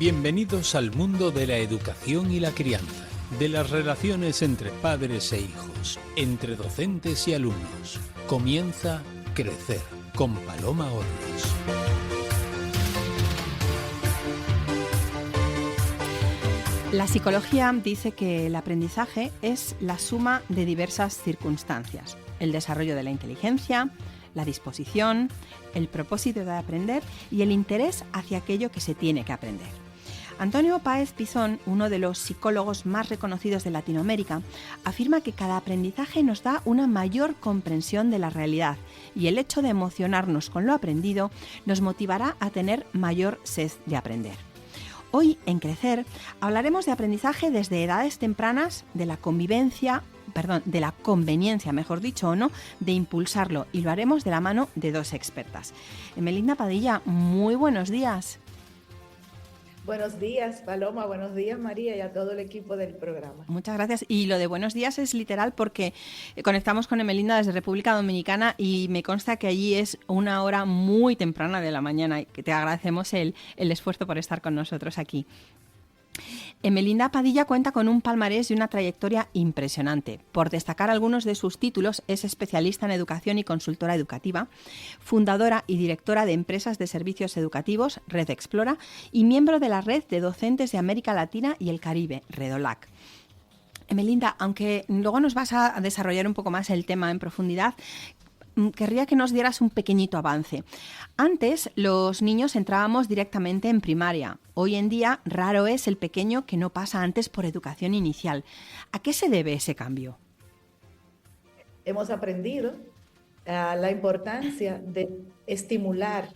Bienvenidos al mundo de la educación y la crianza, de las relaciones entre padres e hijos, entre docentes y alumnos. Comienza Crecer con Paloma Hornos. La psicología dice que el aprendizaje es la suma de diversas circunstancias: el desarrollo de la inteligencia, la disposición, el propósito de aprender y el interés hacia aquello que se tiene que aprender. Antonio Páez Pizón, uno de los psicólogos más reconocidos de Latinoamérica, afirma que cada aprendizaje nos da una mayor comprensión de la realidad y el hecho de emocionarnos con lo aprendido nos motivará a tener mayor sed de aprender. Hoy, en Crecer, hablaremos de aprendizaje desde edades tempranas, de la conveniencia, mejor dicho, o no, de impulsarlo, y lo haremos de la mano de dos expertas. Emelinda Padilla, muy buenos días. Buenos días, Paloma, buenos días, María, y a todo el equipo del programa. Muchas gracias. Y lo de buenos días es literal porque conectamos con Emelinda desde República Dominicana y me consta que allí es una hora muy temprana de la mañana y que te agradecemos el esfuerzo por estar con nosotros aquí. Emelinda Padilla cuenta con un palmarés y una trayectoria impresionante. Por destacar algunos de sus títulos, es especialista en educación y consultora educativa, fundadora y directora de empresas de servicios educativos, Red Explora, y miembro de la Red de Docentes de América Latina y el Caribe, Redolac. Emelinda, aunque luego nos vas a desarrollar un poco más el tema en profundidad, querría que nos dieras un pequeñito avance. Antes los niños entrábamos directamente en primaria. Hoy en día raro es el pequeño que no pasa antes por educación inicial. ¿A qué se debe ese cambio? Hemos aprendido la importancia de estimular.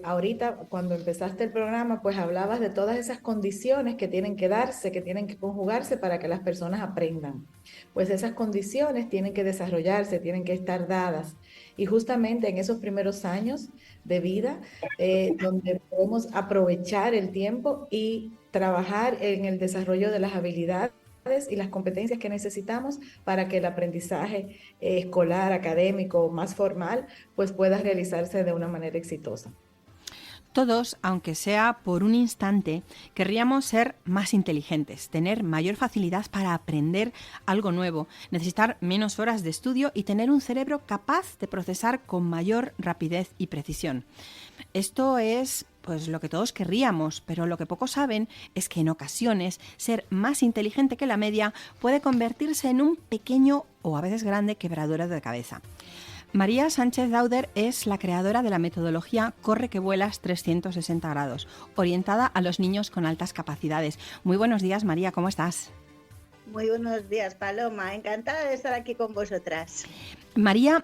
Ahorita, cuando empezaste el programa, pues hablabas de todas esas condiciones que tienen que darse, que tienen que conjugarse para que las personas aprendan. Pues esas condiciones tienen que desarrollarse, tienen que estar dadas. Y justamente en esos primeros años de vida, donde podemos aprovechar el tiempo y trabajar en el desarrollo de las habilidades y las competencias que necesitamos para que el aprendizaje escolar, académico, más formal, pues pueda realizarse de una manera exitosa. Todos, aunque sea por un instante, querríamos ser más inteligentes, tener mayor facilidad para aprender algo nuevo, necesitar menos horas de estudio y tener un cerebro capaz de procesar con mayor rapidez y precisión. Esto es pues lo que todos querríamos, pero lo que pocos saben es que en ocasiones ser más inteligente que la media puede convertirse en un pequeño o a veces grande quebradero de cabeza. María Sánchez Dauder es la creadora de la metodología Corre que vuelas 360 grados, orientada a los niños con altas capacidades. Muy buenos días, María, ¿cómo estás? Muy buenos días, Paloma. Encantada de estar aquí con vosotras. María,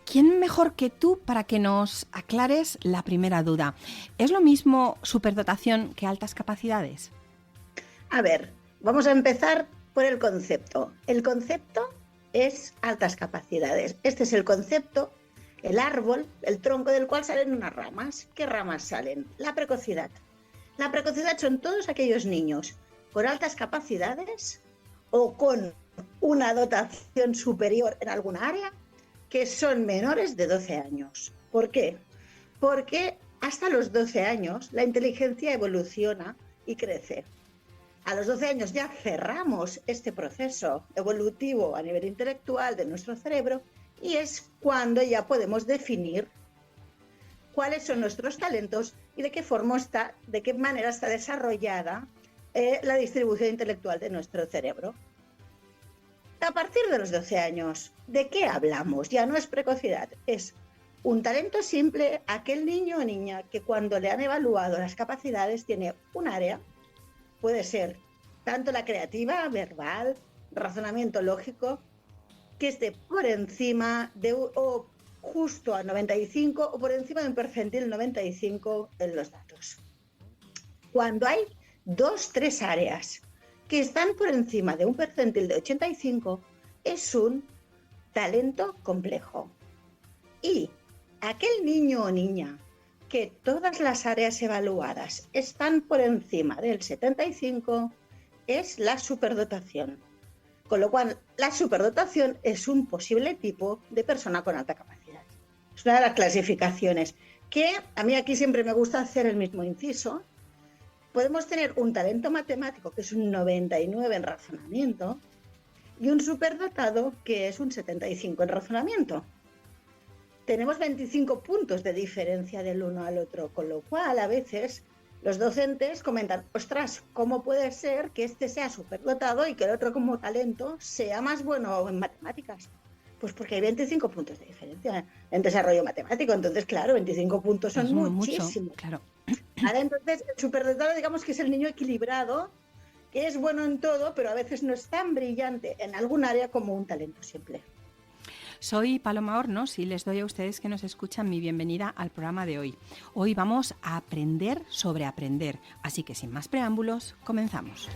¿quién mejor que tú para que nos aclares la primera duda? ¿Es lo mismo superdotación que altas capacidades? A ver, vamos a empezar por el concepto. El concepto es altas capacidades. Este es el concepto, el árbol, el tronco del cual salen unas ramas. ¿Qué ramas salen? La precocidad. La precocidad son todos aquellos niños con altas capacidades o con una dotación superior en alguna área que son menores de 12 años. ¿Por qué? Porque hasta los 12 años la inteligencia evoluciona y crece. A los 12 años ya cerramos este proceso evolutivo a nivel intelectual de nuestro cerebro y es cuando ya podemos definir cuáles son nuestros talentos y de qué manera está desarrollada la distribución intelectual de nuestro cerebro. A partir de los 12 años, ¿de qué hablamos? Ya no es precocidad, es un talento simple, aquel niño o niña que cuando le han evaluado las capacidades tiene un área. Puede ser tanto la creativa, verbal, razonamiento lógico, que esté por encima o justo a 95 o por encima de un percentil 95 en los datos. Cuando hay 2-3 áreas que están por encima de un percentil de 85, es un talento complejo. Y aquel niño o niña que todas las áreas evaluadas están por encima del 75 es la superdotación. Con lo cual, la superdotación es un posible tipo de persona con alta capacidad. Es una de las clasificaciones que a mí aquí siempre me gusta hacer el mismo inciso. podemos tener un talento matemático que es un 99 en razonamiento y un superdotado que es un 75 en razonamiento. Tenemos 25 puntos de diferencia del uno al otro, con lo cual a veces los docentes comentan, ostras, ¿cómo puede ser que este sea superdotado y que el otro como talento sea más bueno en matemáticas? Pues porque hay 25 puntos de diferencia en desarrollo matemático. Entonces, claro, 25 puntos son muchísimos. Mucho, claro. Ahora, entonces, el superdotado, digamos que es el niño equilibrado, que es bueno en todo, pero a veces no es tan brillante en algún área como un talento simple. Soy Paloma Hornos y les doy a ustedes que nos escuchan mi bienvenida al programa de hoy. Hoy vamos a aprender sobre aprender, así que sin más preámbulos, comenzamos.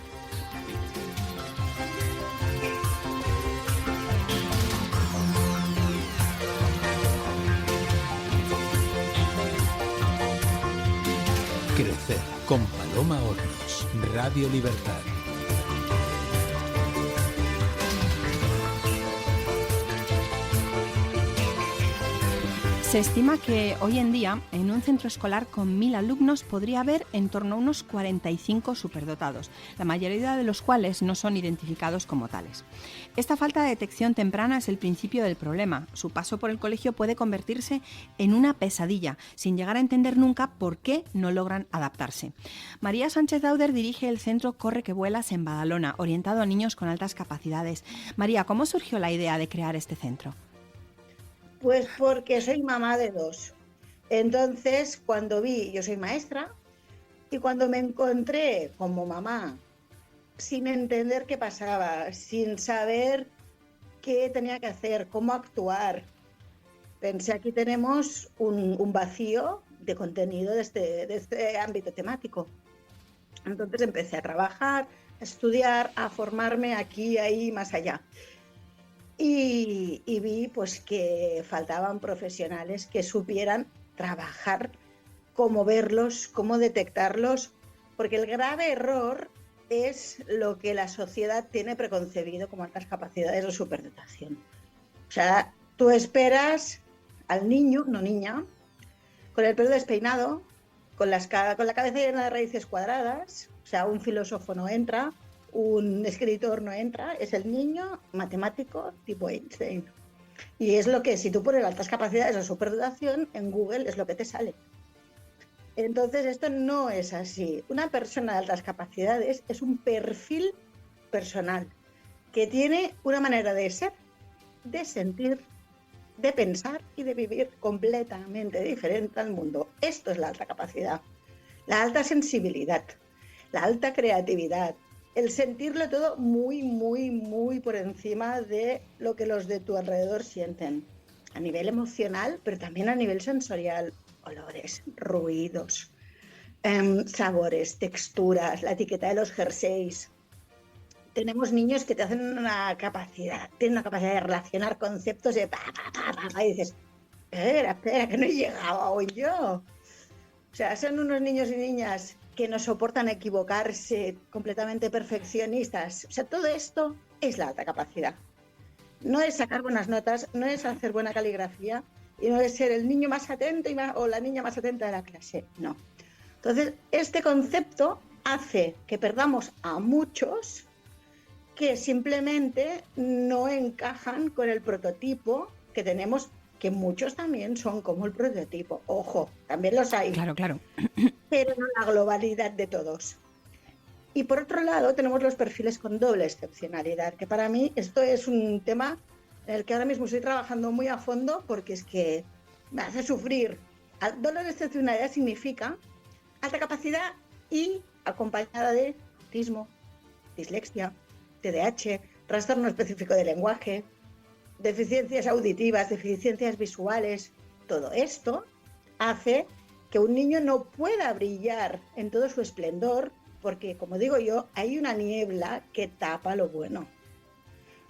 Crecer con Paloma Hornos, Radio Libertad. Se estima que hoy en día en un centro escolar con 1000 alumnos podría haber en torno a unos 45 superdotados, la mayoría de los cuales no son identificados como tales. Esta falta de detección temprana es el principio del problema. Su paso por el colegio puede convertirse en una pesadilla, sin llegar a entender nunca por qué no logran adaptarse. María Sánchez Dauder dirige el centro Corre que Vuelas en Badalona, orientado a niños con altas capacidades. María, ¿cómo surgió la idea de crear este centro? Pues porque soy mamá de 2. Entonces, yo soy maestra, y cuando me encontré como mamá, sin entender qué pasaba, sin saber qué tenía que hacer, cómo actuar, pensé, aquí tenemos un vacío de contenido de este ámbito temático. Entonces empecé a trabajar, a estudiar, a formarme aquí, ahí, más allá. Y vi pues que faltaban profesionales que supieran trabajar, cómo verlos, cómo detectarlos, porque el grave error es lo que la sociedad tiene preconcebido como altas capacidades o superdotación. O sea, tú esperas al niño, no niña, con el pelo despeinado, con la cabeza llena de raíces cuadradas, o sea, un filósofo no entra, un escritor no entra, es el niño matemático tipo Einstein. Y es lo que, si tú pones altas capacidades o superdotación, en Google es lo que te sale. Entonces, esto no es así. Una persona de altas capacidades es un perfil personal que tiene una manera de ser, de sentir, de pensar y de vivir completamente diferente al mundo. Esto es la alta capacidad, la alta sensibilidad, la alta creatividad, el sentirlo todo muy, muy, muy por encima de lo que los de tu alrededor sienten, a nivel emocional, pero también a nivel sensorial, olores, ruidos, sabores, texturas, la etiqueta de los jerseys. Tenemos niños que tienen una capacidad de relacionar conceptos de y dices, espera, que no he llegado aún yo. O sea, son unos niños y niñas que no soportan equivocarse, completamente perfeccionistas. O sea, todo esto es la alta capacidad. No es sacar buenas notas, no es hacer buena caligrafía y no es ser el niño más atento o la niña más atenta de la clase, no. Entonces, este concepto hace que perdamos a muchos que simplemente no encajan con el prototipo que tenemos, que muchos también son como el prototipo. Ojo, también los hay. Claro. Pero no la globalidad de todos. Y por otro lado tenemos los perfiles con doble excepcionalidad, que para mí esto es un tema en el que ahora mismo estoy trabajando muy a fondo, porque es que me hace sufrir. Doble excepcionalidad significa alta capacidad y acompañada de autismo, dislexia, TDAH, trastorno específico de lenguaje, deficiencias auditivas, deficiencias visuales. Todo esto hace que un niño no pueda brillar en todo su esplendor, porque, como digo yo, hay una niebla que tapa lo bueno.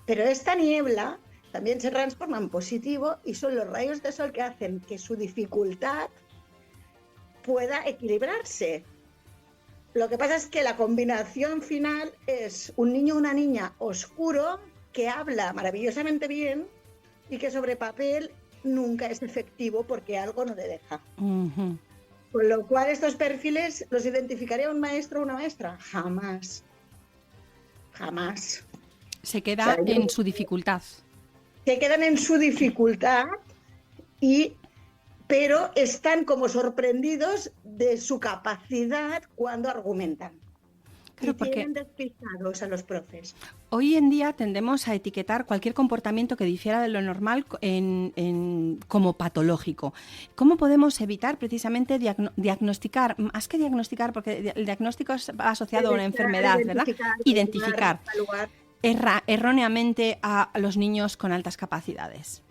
Pero esta niebla también se transforma en positivo y son los rayos de sol que hacen que su dificultad pueda equilibrarse. Lo que pasa es que la combinación final es un niño o una niña oscuro que habla maravillosamente bien y que sobre papel nunca es efectivo porque algo no le deja. Uh-huh. Con lo cual, estos perfiles, ¿los identificaría un maestro o una maestra? Jamás. Jamás. Se queda en su dificultad. Se quedan en su dificultad, pero están como sorprendidos de su capacidad cuando argumentan. Claro, y porque tienen despistados a los profes. hoy en día tendemos a etiquetar cualquier comportamiento que difiera de lo normal como patológico. ¿Cómo podemos evitar precisamente diagnosticar, más que diagnosticar, porque el diagnóstico es asociado a una enfermedad, ¿verdad? Identificar erróneamente a los niños con altas capacidades.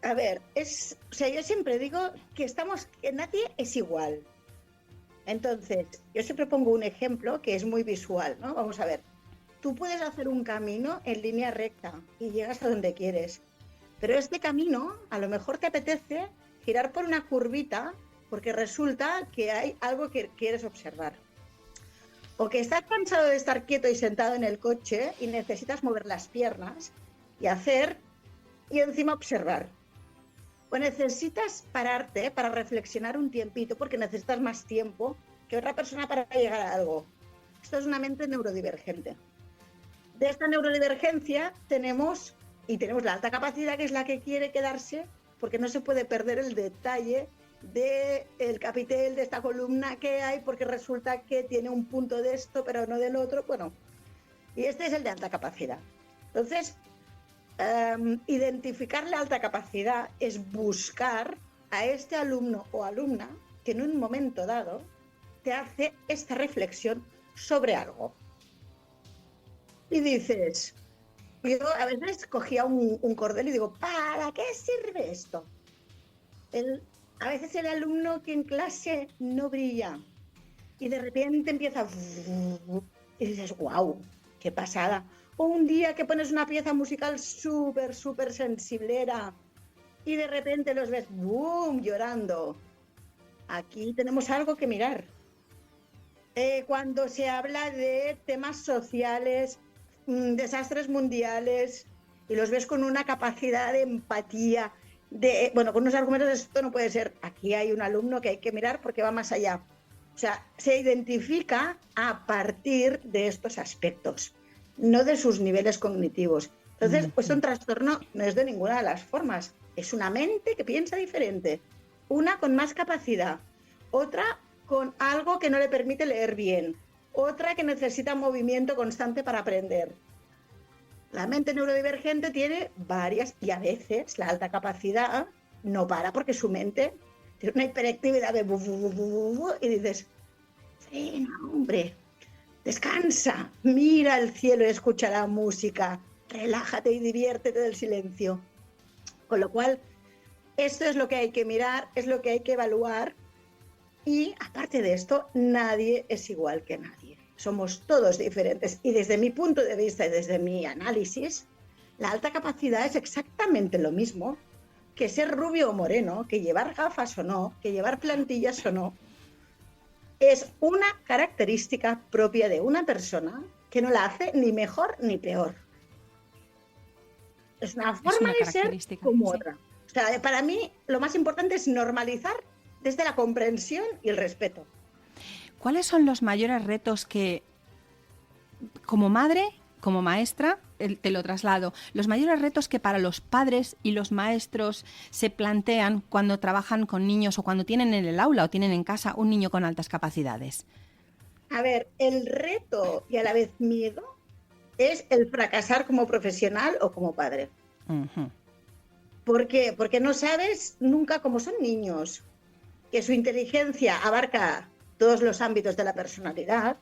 A ver, yo siempre digo que nadie es igual. Entonces, yo siempre pongo un ejemplo que es muy visual, ¿no? Vamos a ver, tú puedes hacer un camino en línea recta y llegas a donde quieres, pero este camino a lo mejor te apetece girar por una curvita porque resulta que hay algo que quieres observar. O que estás cansado de estar quieto y sentado en el coche y necesitas mover las piernas y encima observar. O necesitas pararte para reflexionar un tiempito porque necesitas más tiempo que otra persona para llegar a algo. Esto es una mente neurodivergente. De esta neurodivergencia tenemos la alta capacidad, que es la que quiere quedarse porque no se puede perder el detalle del capitel de esta columna que hay porque resulta que tiene un punto de esto pero no del otro. Bueno, y este es el de alta capacidad. Entonces, identificar la alta capacidad es buscar a este alumno o alumna que en un momento dado te hace esta reflexión sobre algo. Y dices, yo a veces cogía un cordel y digo, ¿para qué sirve esto? A veces el alumno que en clase no brilla y de repente empieza y dices, wow, qué pasada. O un día que pones una pieza musical súper, súper sensiblera y de repente los ves, ¡boom!, llorando. Aquí tenemos algo que mirar. Cuando se habla de temas sociales, desastres mundiales, y los ves con una capacidad de empatía, con unos argumentos de esto no puede ser. Aquí hay un alumno que hay que mirar porque va más allá. O sea, se identifica a partir de estos aspectos, no de sus niveles cognitivos. Entonces, pues un trastorno no es de ninguna de las formas. Es una mente que piensa diferente. Una con más capacidad, otra con algo que no le permite leer bien, otra que necesita movimiento constante para aprender. La mente neurodivergente tiene varias, y a veces la alta capacidad no para porque su mente tiene una hiperactividad de y dices, frena, hombre, descansa, mira el cielo y escucha la música, relájate y diviértete del silencio. Con lo cual, esto es lo que hay que mirar, es lo que hay que evaluar, y aparte de esto, nadie es igual que nadie. Somos todos diferentes, y desde mi punto de vista y desde mi análisis, la alta capacidad es exactamente lo mismo que ser rubio o moreno, que llevar gafas o no, que llevar plantillas o no. Es una característica propia de una persona que no la hace ni mejor ni peor. Es una forma de ser como otra. O sea, para mí lo más importante es normalizar desde la comprensión y el respeto. ¿Cuáles son los mayores retos que, como madre, como maestra, te lo traslado, los mayores retos que para los padres y los maestros se plantean cuando trabajan con niños o cuando tienen en el aula o tienen en casa un niño con altas capacidades? A ver, el reto y a la vez miedo es el fracasar como profesional o como padre. Uh-huh. ¿Por qué? Porque no sabes nunca cómo son niños, que su inteligencia abarca todos los ámbitos de la personalidad.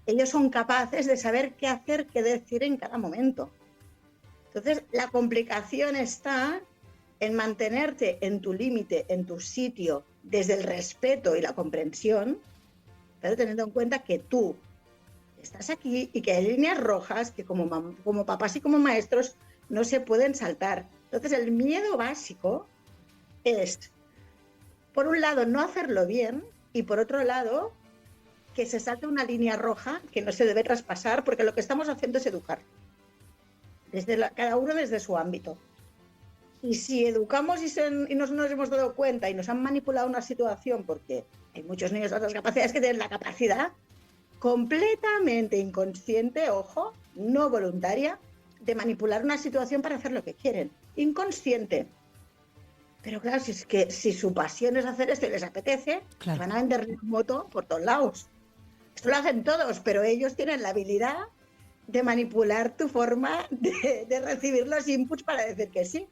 Ellos son capaces de saber qué hacer, qué decir en cada momento. Entonces, la complicación está en mantenerte en tu límite, en tu sitio, desde el respeto y la comprensión, pero teniendo en cuenta que tú estás aquí y que hay líneas rojas que como papás y como maestros no se pueden saltar. Entonces, el miedo básico es, por un lado, no hacerlo bien, y por otro lado, que se salte una línea roja que no se debe traspasar, porque lo que estamos haciendo es educar, cada uno desde su ámbito. Y si educamos y no nos hemos dado cuenta y nos han manipulado una situación, porque hay muchos niños de otras capacidades que tienen la capacidad completamente inconsciente, ojo, no voluntaria, de manipular una situación para hacer lo que quieren. Inconsciente. Pero claro, si su pasión es hacer esto y les apetece, Claro. van a vender moto por todos lados. Esto lo hacen todos, pero ellos tienen la habilidad de manipular tu forma de recibir los inputs para decir que sí.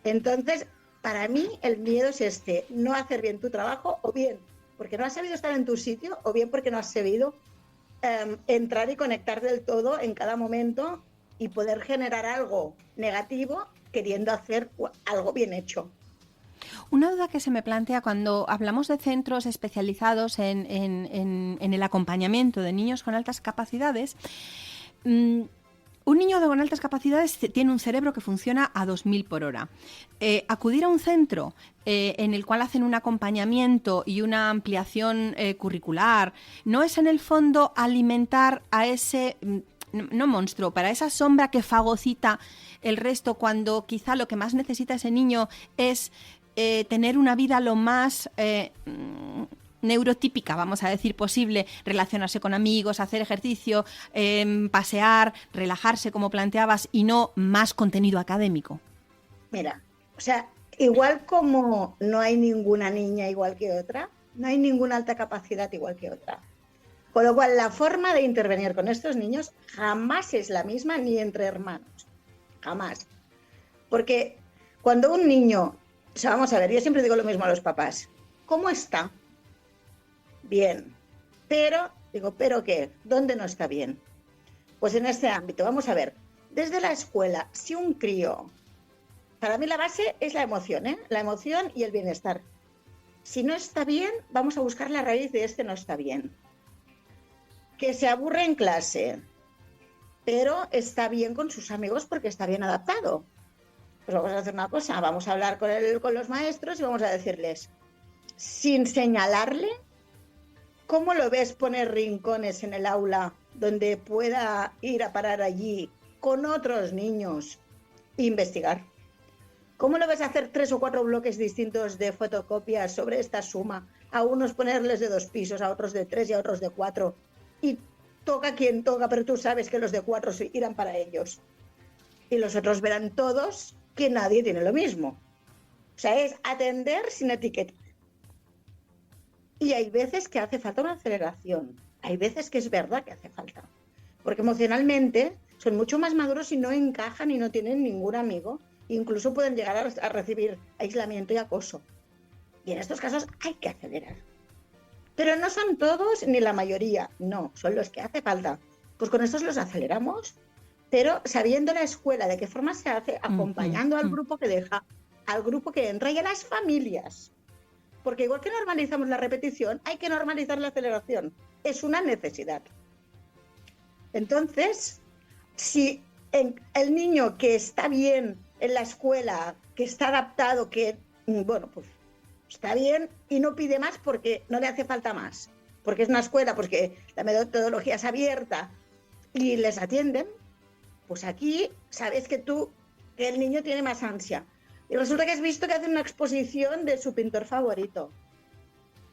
Entonces, para mí el miedo es no hacer bien tu trabajo, o bien porque no has sabido estar en tu sitio, o bien porque no has sabido entrar y conectar del todo en cada momento y poder generar algo negativo queriendo hacer algo bien hecho. Una duda que se me plantea cuando hablamos de centros especializados en el acompañamiento de niños con altas capacidades. Un niño con altas capacidades tiene un cerebro que funciona a 2000 por hora. Acudir a un centro en el cual hacen un acompañamiento y una ampliación curricular, ¿no es en el fondo alimentar a ese, no monstruo, para esa sombra que fagocita el resto cuando quizá lo que más necesita ese niño es tener una vida lo más neurotípica, vamos a decir, posible, relacionarse con amigos, hacer ejercicio, pasear, relajarse, como planteabas, y no más contenido académico? Mira, o sea, igual como no hay ninguna niña igual que otra, no hay ninguna alta capacidad igual que otra. Con lo cual, la forma de intervenir con estos niños jamás es la misma ni entre hermanos. Jamás. Porque cuando un niño, o sea, vamos a ver, yo siempre digo lo mismo a los papás. ¿Cómo está? Bien. Pero, digo, ¿pero qué? ¿Dónde no está bien? Pues en este ámbito, vamos a ver. Desde la escuela, si un crío... Para mí la base es la emoción, ¿eh? La emoción y el bienestar. Si no está bien, vamos a buscar la raíz de no está bien. Que se aburre en clase, pero está bien con sus amigos porque está bien adaptado. Pues vamos a hacer una cosa, vamos a hablar con los maestros y vamos a decirles, sin señalarle, ¿cómo lo ves poner rincones en el aula donde pueda ir a parar allí con otros niños e investigar? ¿Cómo lo ves hacer 3 o 4 bloques distintos de fotocopias sobre esta suma? A unos ponerles de 2 pisos, a otros de 3 y a otros de 4. Y toca quien toca, pero tú sabes que los de 4 irán para ellos. Y los otros verán todos que nadie tiene lo mismo. O sea, es atender sin etiqueta. Y hay veces que hace falta una aceleración. Hay veces que es verdad que hace falta. Porque emocionalmente son mucho más maduros y no encajan y no tienen ningún amigo. Incluso pueden llegar a recibir aislamiento y acoso. Y en estos casos hay que acelerar. Pero no son todos ni la mayoría, no, son los que hace falta. Pues con estos los aceleramos, pero sabiendo la escuela de qué forma se hace, acompañando al grupo que deja, al grupo que entra y a las familias. Porque igual que normalizamos la repetición, hay que normalizar la aceleración. Es una necesidad. Entonces, si el niño que está bien en la escuela, que está adaptado, que, bueno, pues está bien y no pide más porque no le hace falta más, porque es una escuela, porque la metodología es abierta y les atienden, pues aquí sabes que el niño tiene más ansia. Y resulta que has visto que hacen una exposición de su pintor favorito.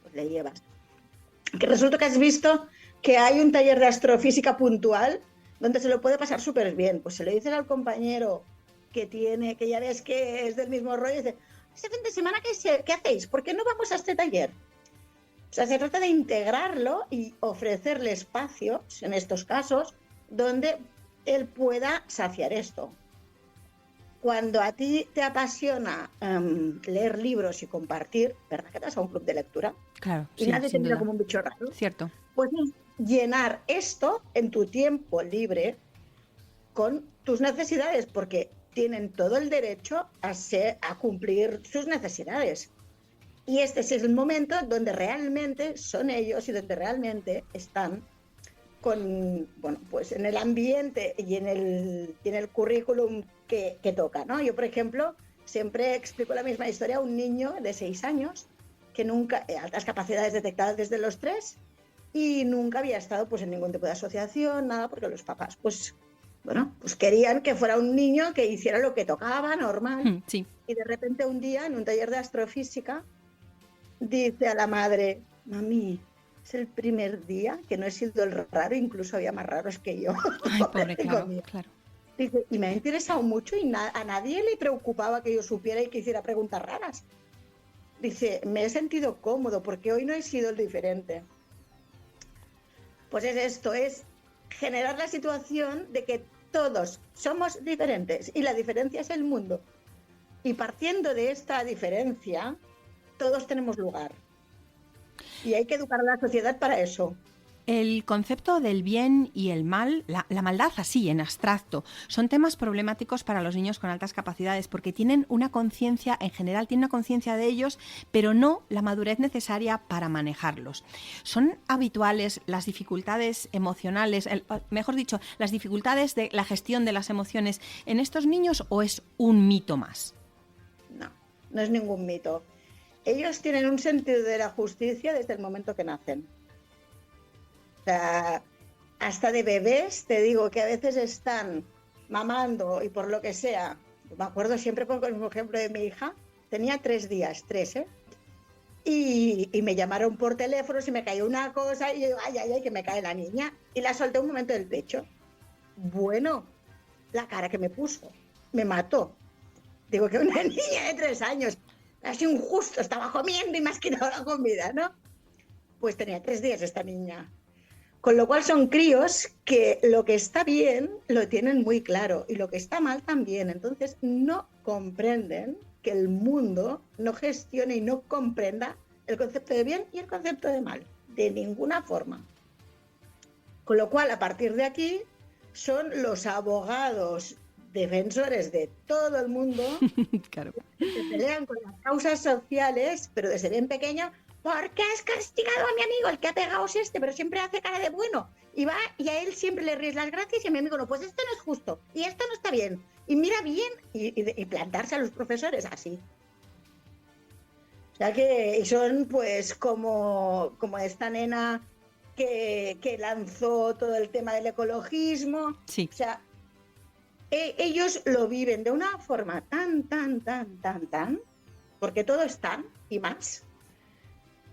Pues le llevas. Que resulta que has visto que hay un taller de astrofísica puntual donde se lo puede pasar súper bien. Pues se lo dices al compañero que ya ves que es del mismo rollo, y dice, este fin de semana, ¿qué hacéis? ¿Por qué no vamos a este taller? O sea, se trata de integrarlo y ofrecerle espacios, en estos casos, donde él pueda saciar esto. Cuando a ti te apasiona leer libros y compartir, ¿verdad que te vas a un club de lectura? Claro, y sí, nadie te mira como un bicho raro. Cierto. Pues llenar esto en tu tiempo libre con tus necesidades, porque tienen todo el derecho a cumplir sus necesidades. Y este es el momento donde realmente son ellos y donde realmente están pues en el ambiente y en el currículum que toca, ¿no? Yo, por ejemplo, siempre explico la misma historia a un niño de 6 años que nunca, altas capacidades detectadas desde los 3, y nunca había estado pues en ningún tipo de asociación, nada, porque los papás pues Bueno, pues querían que fuera un niño que hiciera lo que tocaba, normal. Sí. Y de repente un día, en un taller de astrofísica, dice a la madre: mami, es el primer día que no he sido el raro, incluso había más raros que yo. Ay, pobre, claro, claro. Dice, y me ha interesado mucho y a nadie le preocupaba que yo supiera y que hiciera preguntas raras. Dice, me he sentido cómodo porque hoy no he sido el diferente. Pues es esto, es generar la situación de que todos somos diferentes y la diferencia es el mundo. Y partiendo de esta diferencia, todos tenemos lugar. Y hay que educar a la sociedad para eso. El concepto del bien y el mal, la maldad así, en abstracto, son temas problemáticos para los niños con altas capacidades porque tienen una conciencia, en general tienen una conciencia de ellos, pero no la madurez necesaria para manejarlos. ¿Son habituales las dificultades emocionales, mejor dicho, las dificultades de la gestión de las emociones en estos niños o es un mito más? No, no es ningún mito. Ellos tienen un sentido de la justicia desde el momento que nacen. O sea, hasta de bebés, te digo que a veces están mamando y por lo que sea. Me acuerdo siempre con el ejemplo de mi hija, tenía 3 días, 3, ¿eh? Y me llamaron por teléfono, si me cayó una cosa, y yo, ay, que me cae la niña. Y la solté un momento del pecho. Bueno, la cara que me puso, me mató. Digo que una niña de 3 años, casi injusto, estaba comiendo y me has quitado la comida, ¿no? Pues tenía 3 días esta niña. Con lo cual son críos que lo que está bien lo tienen muy claro y lo que está mal también. Entonces no comprenden que el mundo no gestione y no comprenda el concepto de bien y el concepto de mal, de ninguna forma. Con lo cual, a partir de aquí, son los abogados defensores de todo el mundo Claro. que pelean con las causas sociales, pero desde bien pequeño. ¿Por qué has castigado a mi amigo? El que ha pegado es este, pero siempre hace cara de bueno. Y va y a él siempre le ríes las gracias y a mi amigo no, pues esto no es justo y esto no está bien. Y mira bien y plantarse a los profesores así. O sea que son pues como esta nena que lanzó todo el tema del ecologismo. Sí. O sea, ellos lo viven de una forma tan, porque todo es tan y más,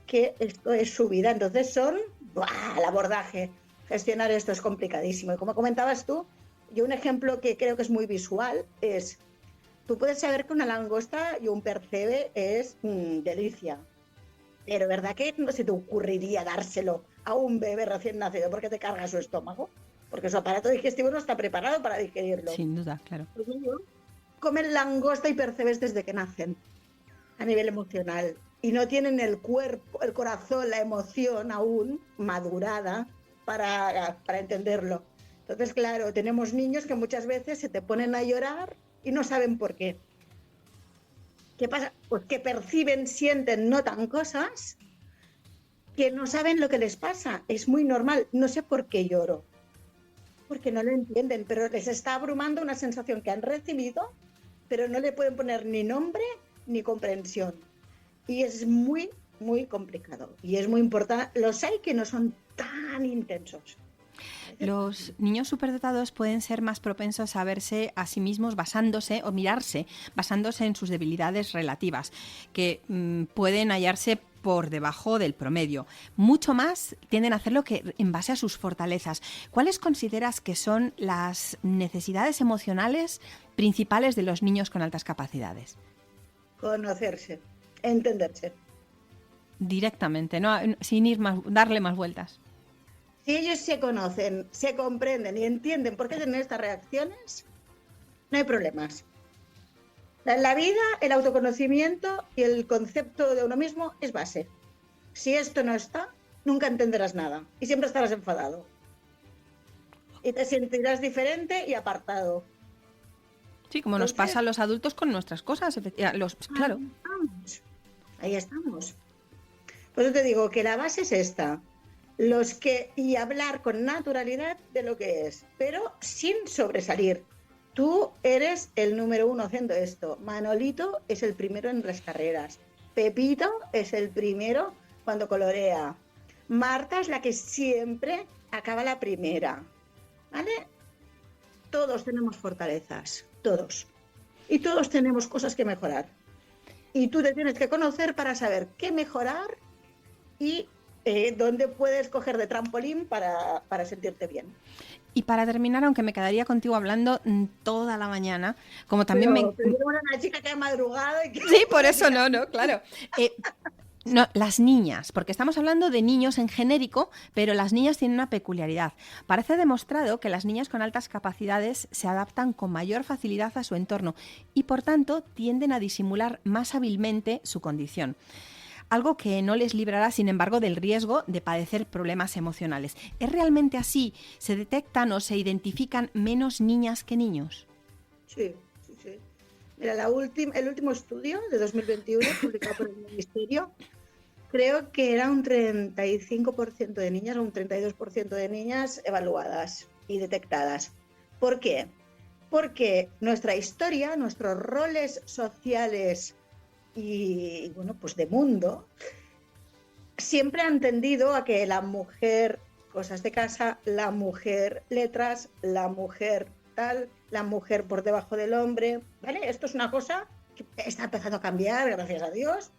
que esto es su vida. Entonces son, el abordaje, gestionar esto es complicadísimo. Y como comentabas tú, yo un ejemplo que creo que es muy visual es, tú puedes saber que una langosta y un percebe es delicia, pero ¿verdad que no se te ocurriría dárselo a un bebé recién nacido porque te carga su estómago? Porque su aparato digestivo no está preparado para digerirlo. Sin duda, claro. Los niños comen langosta y percebes desde que nacen, a nivel emocional. Y no tienen el cuerpo, el corazón, la emoción aún madurada para entenderlo. Entonces, claro, tenemos niños que muchas veces se te ponen a llorar y no saben por qué. ¿Qué pasa? Pues que perciben, sienten, notan cosas que no saben lo que les pasa. Es muy normal. No sé por qué lloro. Porque no lo entienden, pero les está abrumando una sensación que han recibido, pero no le pueden poner ni nombre ni comprensión. Y es muy, muy complicado. Y es muy importante. Los hay que no son tan intensos. Los niños superdotados pueden ser más propensos a verse a sí mismos basándose en sus debilidades relativas, que pueden hallarse por debajo del promedio. Mucho más tienden a hacerlo que en base a sus fortalezas. ¿Cuáles consideras que son las necesidades emocionales principales de los niños con altas capacidades? Conocerse, entenderse. Directamente, no sin darle más vueltas. Si ellos se conocen, se comprenden y entienden por qué tienen estas reacciones, no hay problemas. En la vida, el autoconocimiento y el concepto de uno mismo es base. Si esto no está, nunca entenderás nada y siempre estarás enfadado. Y te sentirás diferente y apartado. Sí, como nos pasa a los adultos con nuestras cosas, claro. Ahí estamos. Por eso te digo que la base es esta. Y hablar con naturalidad de lo que es, pero sin sobresalir. Tú eres el número 1 haciendo esto. Manolito es el primero en las carreras. Pepito es el primero cuando colorea. Marta es la que siempre acaba la primera. ¿Vale? todos tenemos fortalezas, todos. Y todos tenemos cosas que mejorar. Y tú te tienes que conocer para saber qué mejorar y dónde puedes coger de trampolín para sentirte bien. Y para terminar, aunque me quedaría contigo hablando toda la mañana, como también pero una chica que ha madrugado y que... Sí, por eso no, claro. No, las niñas, porque estamos hablando de niños en genérico, pero las niñas tienen una peculiaridad. Parece demostrado que las niñas con altas capacidades se adaptan con mayor facilidad a su entorno y, por tanto, tienden a disimular más hábilmente su condición. Algo que no les librará, sin embargo, del riesgo de padecer problemas emocionales. ¿Es realmente así? ¿Se detectan o se identifican menos niñas que niños? Sí. Mira, el último estudio de 2021, publicado por el Ministerio, creo que era un 35% de niñas o un 32% de niñas evaluadas y detectadas. ¿Por qué? Porque nuestra historia, nuestros roles sociales y bueno, pues de mundo, siempre han tendido a que la mujer, cosas de casa, la mujer letras, la mujer tal, la mujer por debajo del hombre, ¿vale? Esto es una cosa que está empezando a cambiar, gracias a Dios,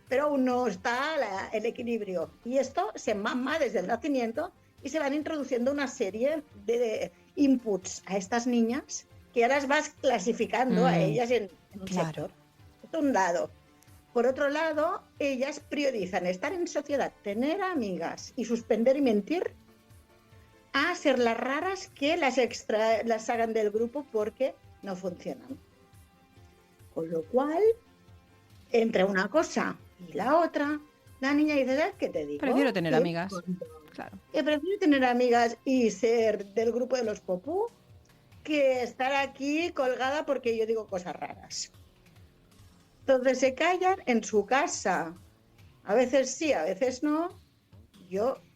pero aún no está el equilibrio. Y esto se mama desde el nacimiento y se van introduciendo una serie de inputs a estas niñas que ahora las vas clasificando a ellas en un sector. Esto es un lado. Por otro lado, ellas priorizan estar en sociedad, tener amigas y suspender y mentir a ser las raras que las hagan del grupo porque no funcionan. Con lo cual, entre una cosa y la otra, la niña dice, ¿sabes qué te digo? Prefiero tener amigas. Claro. Prefiero tener amigas y ser del grupo de los popú que estar aquí colgada porque yo digo cosas raras. Entonces se callan en su casa. A veces sí, a veces no.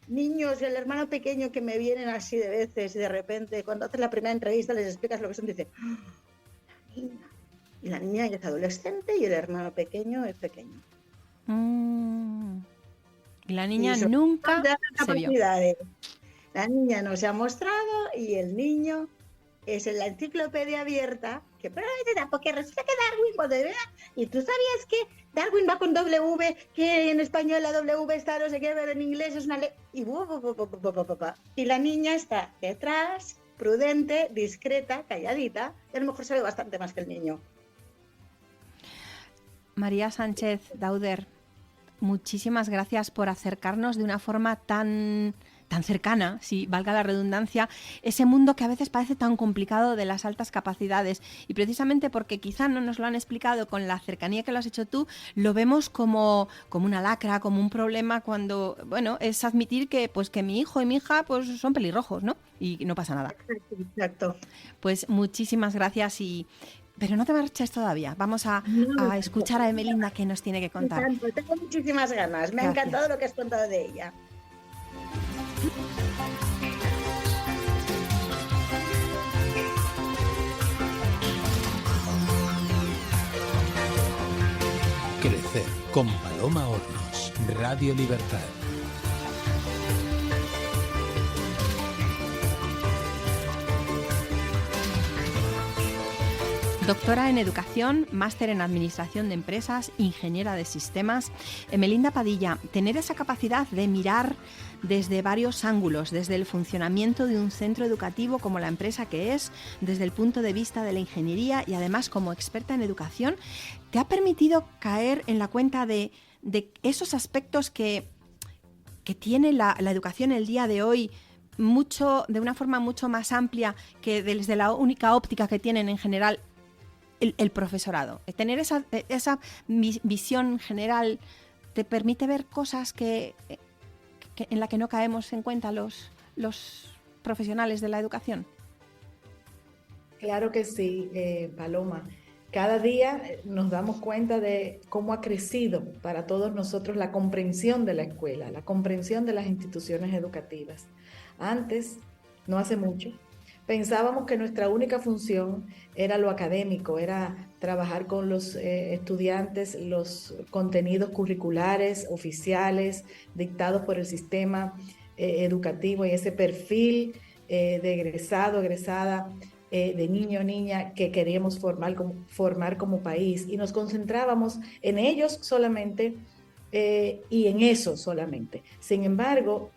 Niños, el hermano pequeño que me vienen así de veces y de repente cuando haces la primera entrevista les explicas lo que son, dicen, la niña. Y la niña ya es adolescente y el hermano pequeño es pequeño. Y la niña nunca se vio. La niña no se ha mostrado y el niño es en la enciclopedia abierta, que porque resulta que Darwin cuando vea, y tú sabías que Darwin va con W, que en español la W está no sé qué, pero en inglés es una y la niña está detrás, prudente, discreta, calladita, y a lo mejor sabe bastante más que el niño. María Sánchez Dauder, muchísimas gracias por acercarnos de una forma tan cercana, si valga la redundancia, ese mundo que a veces parece tan complicado de las altas capacidades. Y precisamente porque quizá no nos lo han explicado con la cercanía que lo has hecho tú, lo vemos como una lacra, como un problema cuando, bueno, es admitir que mi hijo y mi hija pues son pelirrojos, ¿no? Y no pasa nada. Exacto. Pues muchísimas gracias pero no te marches todavía. Vamos a escuchar a Emelinda que nos tiene que contar. Tengo muchísimas ganas. Me ha encantado lo que has contado de ella. Crecer con Paloma Hornos, Radio Libertad. Doctora en Educación, máster en Administración de Empresas, ingeniera de Sistemas. Emelinda Padilla, tener esa capacidad de mirar desde varios ángulos, desde el funcionamiento de un centro educativo como la empresa que es, desde el punto de vista de la ingeniería y además como experta en educación, ¿te ha permitido caer en la cuenta de esos aspectos que tiene la educación el día de hoy, de una forma mucho más amplia que desde la única óptica que tienen en general el profesorado? Tener esa visión general te permite ver cosas en la que no caemos en cuenta los profesionales de la educación. Claro que sí, Paloma. Cada día nos damos cuenta de cómo ha crecido para todos nosotros la comprensión de la escuela, la comprensión de las instituciones educativas. Antes, no hace mucho, pensábamos que nuestra única función era lo académico, era trabajar con los estudiantes, los contenidos curriculares oficiales dictados por el sistema educativo y ese perfil de egresado, egresada de niño o niña que queríamos formar como país, y nos concentrábamos en ellos solamente y en eso solamente. Sin embargo,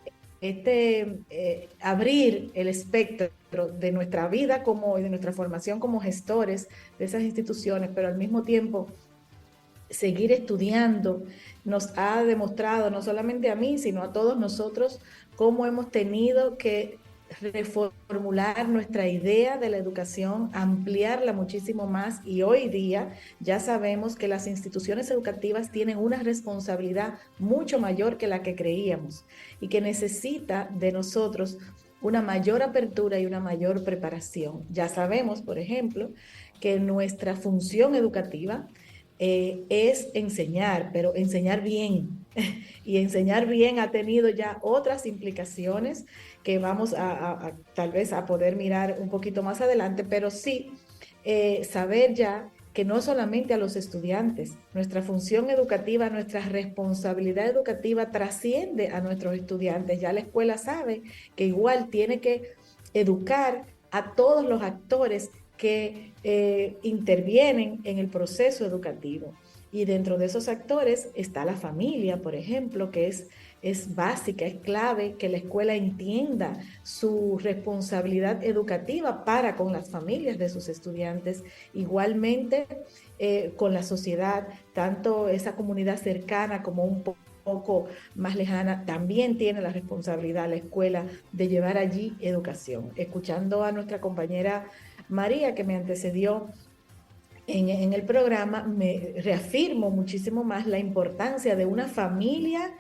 abrir el espectro de nuestra vida y de nuestra formación como gestores de esas instituciones, pero al mismo tiempo seguir estudiando, nos ha demostrado, no solamente a mí, sino a todos nosotros, cómo hemos tenido que reformular nuestra idea de la educación, ampliarla muchísimo más, y hoy día ya sabemos que las instituciones educativas tienen una responsabilidad mucho mayor que la que creíamos y que necesita de nosotros una mayor apertura y una mayor preparación. Ya sabemos, por ejemplo, que nuestra función educativa es enseñar, pero enseñar bien. Y enseñar bien ha tenido ya otras implicaciones que vamos tal vez a poder mirar un poquito más adelante, pero sí saber ya que no solamente a los estudiantes, nuestra función educativa, nuestra responsabilidad educativa trasciende a nuestros estudiantes. Ya la escuela sabe que igual tiene que educar a todos los actores que intervienen en el proceso educativo. Y dentro de esos actores está la familia, por ejemplo, que es básica, es clave que la escuela entienda su responsabilidad educativa para con las familias de sus estudiantes. Igualmente con la sociedad, tanto esa comunidad cercana como un poco más lejana, también tiene la responsabilidad la escuela de llevar allí educación. Escuchando a nuestra compañera María, que me antecedió en el programa, me reafirmo muchísimo más la importancia de una familia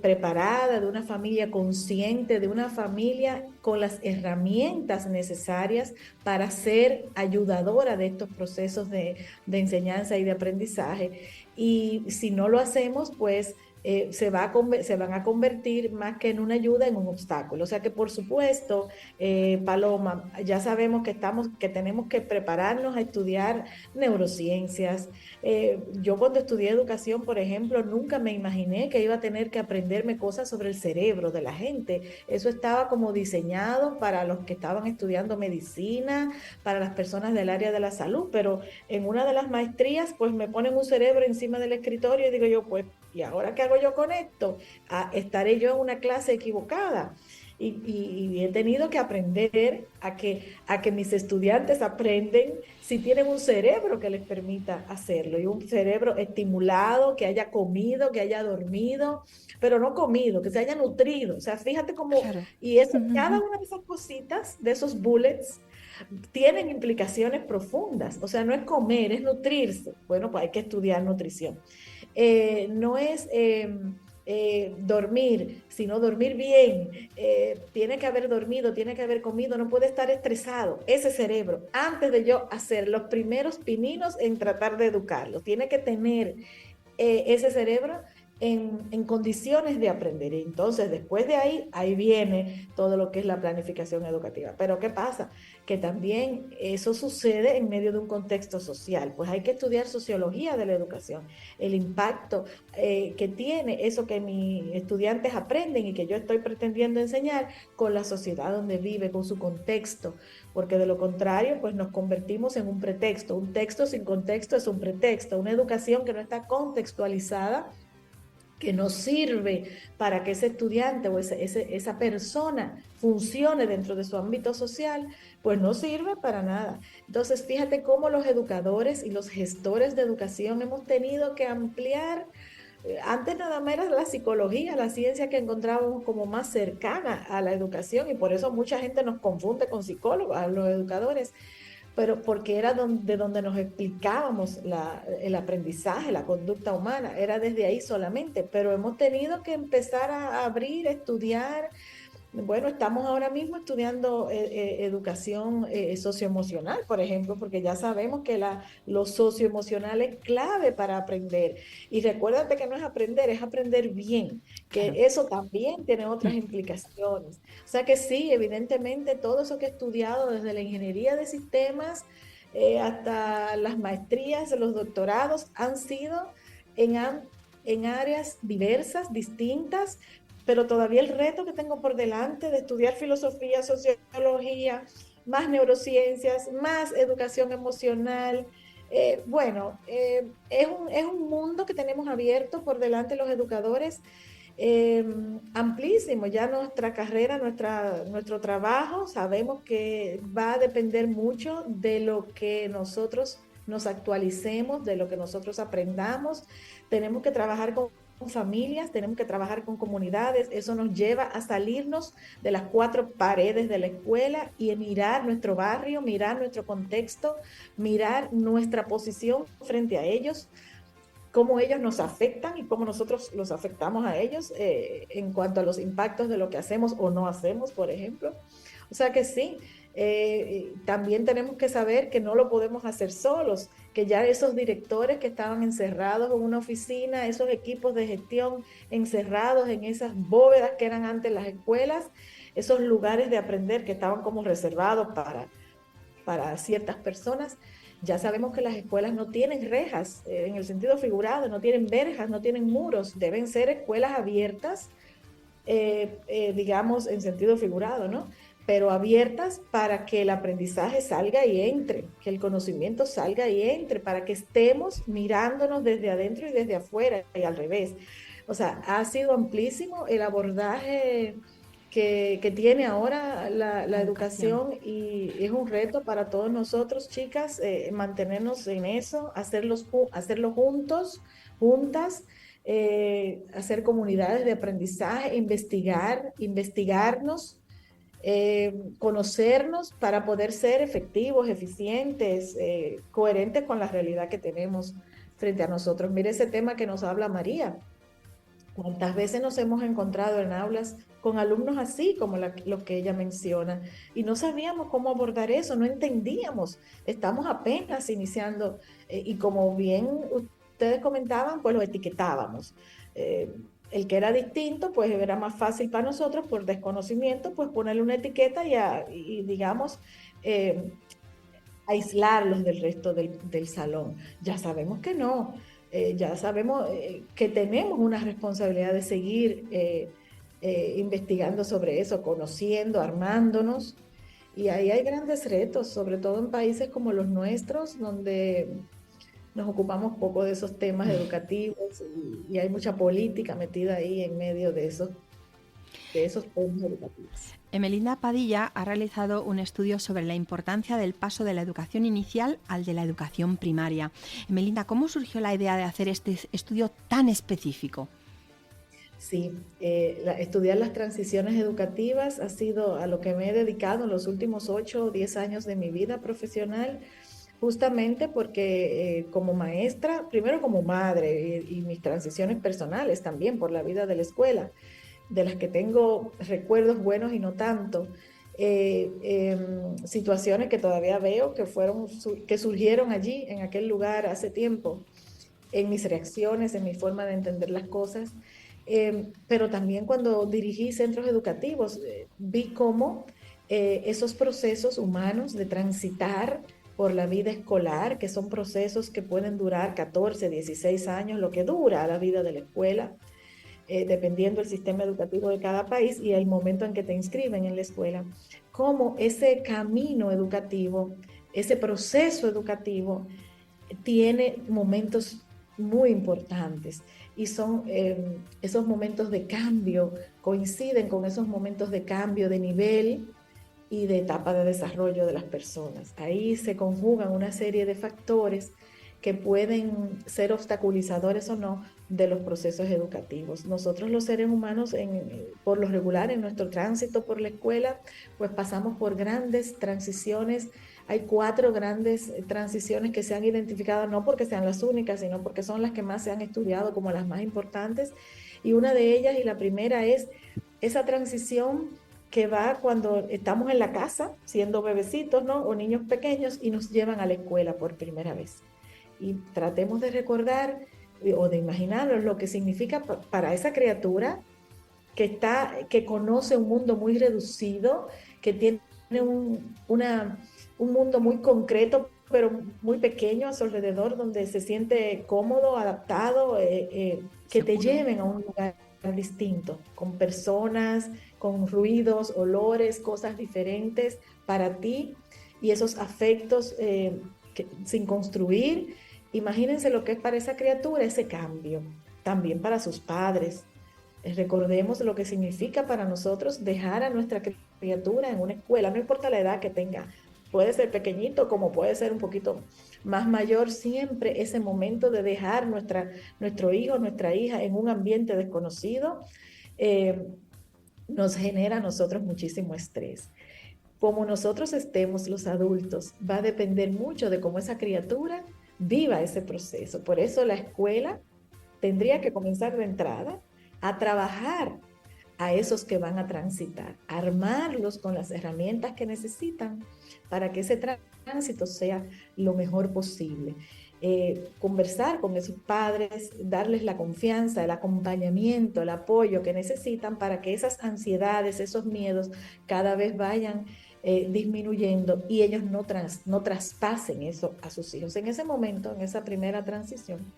preparada, de una familia consciente, de una familia con las herramientas necesarias para ser ayudadora de estos procesos de enseñanza y de aprendizaje. Y si no lo hacemos, pues se van a convertir más que en una ayuda, en un obstáculo. O sea que, por supuesto, Paloma, ya sabemos que tenemos que prepararnos a estudiar neurociencias. Yo cuando estudié educación, por ejemplo, nunca me imaginé que iba a tener que aprenderme cosas sobre el cerebro de la gente. Eso estaba como diseñado para los que estaban estudiando medicina, para las personas del área de la salud, pero en una de las maestrías, pues me ponen un cerebro encima del escritorio y digo yo, pues, ¿y ahora qué hago yo con esto? ¿Estaré yo en una clase equivocada? Y he tenido que aprender a que mis estudiantes aprenden si tienen un cerebro que les permita hacerlo, y un cerebro estimulado, que haya comido, que haya dormido, pero no comido, que se haya nutrido. O sea, fíjate cómo, Claro. y eso, cada una de esas cositas, de esos bullets, tienen implicaciones profundas. O sea, no es comer, es nutrirse. Bueno, pues hay que estudiar nutrición. No es dormir, sino dormir bien. Tiene que haber dormido, tiene que haber comido, no puede estar estresado. Ese cerebro, antes de yo hacer los primeros pininos en tratar de educarlo, tiene que tener ese cerebro en condiciones de aprender. Y entonces, después de ahí viene todo lo que es la planificación educativa. Pero ¿qué pasa? Que también eso sucede en medio de un contexto social. Pues hay que estudiar sociología de la educación, el impacto que tiene eso que mis estudiantes aprenden y que yo estoy pretendiendo enseñar con la sociedad donde vive, con su contexto, porque de lo contrario, pues nos convertimos en un pretexto. Un texto sin contexto es un pretexto. Una educación que no está contextualizada, que no sirve para que ese estudiante o esa persona funcione dentro de su ámbito social, pues no sirve para nada. Entonces, fíjate cómo los educadores y los gestores de educación hemos tenido que ampliar. Antes nada más era la psicología, la ciencia que encontrábamos como más cercana a la educación, y por eso mucha gente nos confunde con psicólogos, a los educadores, pero porque era de donde nos explicábamos el aprendizaje, la conducta humana, era desde ahí solamente, pero hemos tenido que empezar a abrir, a estudiar. Bueno, estamos ahora mismo estudiando educación socioemocional, por ejemplo, porque ya sabemos que lo socioemocional es clave para aprender. Y recuérdate que no es aprender bien, que Claro. eso también tiene otras implicaciones. O sea que sí, evidentemente todo eso que he estudiado desde la ingeniería de sistemas hasta las maestrías, los doctorados, han sido en áreas diversas, distintas, pero todavía el reto que tengo por delante de estudiar filosofía, sociología, más neurociencias, más educación emocional. Es un mundo que tenemos abierto por delante los educadores, amplísimo. Ya nuestra carrera, nuestro trabajo, sabemos que va a depender mucho de lo que nosotros nos actualicemos, de lo que nosotros aprendamos. Tenemos que trabajar con familias, tenemos que trabajar con comunidades. Eso nos lleva a salirnos de las cuatro paredes de la escuela y mirar nuestro barrio, mirar nuestro contexto, mirar nuestra posición frente a ellos, cómo ellos nos afectan y cómo nosotros los afectamos a ellos, en cuanto a los impactos de lo que hacemos o no hacemos, por ejemplo. O sea que sí, también tenemos que saber que no lo podemos hacer solos, que ya esos directores que estaban encerrados en una oficina, esos equipos de gestión encerrados en esas bóvedas que eran antes las escuelas, esos lugares de aprender que estaban como reservados para ciertas personas. Ya sabemos que las escuelas no tienen rejas, en el sentido figurado, no tienen verjas, no tienen muros, deben ser escuelas abiertas, digamos, en sentido figurado, ¿no? Pero abiertas para que el aprendizaje salga y entre, que el conocimiento salga y entre, para que estemos mirándonos desde adentro y desde afuera y al revés. O sea, ha sido amplísimo el abordaje que tiene ahora la educación, y es un reto para todos nosotros, chicas, mantenernos en eso, hacerlo juntos, juntas, hacer comunidades de aprendizaje, investigarnos, conocernos para poder ser efectivos, eficientes, coherentes con la realidad que tenemos frente a nosotros. Mire ese tema que nos habla María. ¿Cuántas veces nos hemos encontrado en aulas con alumnos así, como lo que ella menciona, y no sabíamos cómo abordar eso, no entendíamos, estamos apenas iniciando, y como bien ustedes comentaban, pues lo etiquetábamos. El que era distinto, pues era más fácil para nosotros, por desconocimiento, pues ponerle una etiqueta y digamos, aislarlos del resto del salón. Ya sabemos que no. Ya sabemos que tenemos una responsabilidad de seguir investigando sobre eso, conociendo, armándonos. Y ahí hay grandes retos, sobre todo en países como los nuestros, donde nos ocupamos poco de esos temas educativos, y hay mucha política metida ahí en medio de esos temas educativos. Emelinda Padilla ha realizado un estudio sobre la importancia del paso de la educación inicial al de la educación primaria. Emelinda, ¿cómo surgió la idea de hacer este estudio tan específico? Sí, estudiar las transiciones educativas ha sido a lo que me he dedicado en los últimos 8 o 10 años de mi vida profesional, justamente porque como maestra, primero como madre, y mis transiciones personales también por la vida de la escuela, de las que tengo recuerdos buenos y no tanto, situaciones que todavía veo que surgieron allí, en aquel lugar hace tiempo, en mis reacciones, en mi forma de entender las cosas, pero también cuando dirigí centros educativos, vi cómo esos procesos humanos de transitar por la vida escolar, que son procesos que pueden durar 14, 16 años, lo que dura la vida de la escuela, dependiendo del sistema educativo de cada país y el momento en que te inscriben en la escuela, cómo ese camino educativo, ese proceso educativo tiene momentos muy importantes, y son esos momentos de cambio, coinciden con esos momentos de cambio de nivel y de etapa de desarrollo de las personas. Ahí se conjugan una serie de factores que pueden ser obstaculizadores o no de los procesos educativos. Nosotros los seres humanos, por lo regular, en nuestro tránsito por la escuela, pues pasamos por grandes transiciones. Hay 4 grandes transiciones que se han identificado, no porque sean las únicas, sino porque son las que más se han estudiado como las más importantes. Y una de ellas, y la primera, es esa transición que va cuando estamos en la casa, siendo bebecitos, ¿no? O niños pequeños, y nos llevan a la escuela por primera vez. Y tratemos de recordar o de imaginarnos lo que significa para esa criatura que conoce un mundo muy reducido, que tiene un mundo muy concreto, pero muy pequeño a su alrededor, donde se siente cómodo, adaptado, que te lleven a un lugar distinto, con personas, con ruidos, olores, cosas diferentes para ti y esos afectos sin construir. Imagínense lo que es para esa criatura ese cambio, también para sus padres. Recordemos lo que significa para nosotros dejar a nuestra criatura en una escuela, no importa la edad que tenga, puede ser pequeñito como puede ser un poquito más mayor, siempre ese momento de dejar nuestro hijo, nuestra hija en un ambiente desconocido, nos genera a nosotros muchísimo estrés. Como nosotros estemos los adultos, va a depender mucho de cómo esa criatura viva ese proceso. Por eso la escuela tendría que comenzar de entrada a trabajar a esos que van a transitar, armarlos con las herramientas que necesitan para que ese tránsito sea lo mejor posible. Conversar con esos padres, darles la confianza, el acompañamiento, el apoyo que necesitan para que esas ansiedades, esos miedos cada vez vayan disminuyendo y ellos no traspasen eso a sus hijos. En ese momento, en esa primera transición,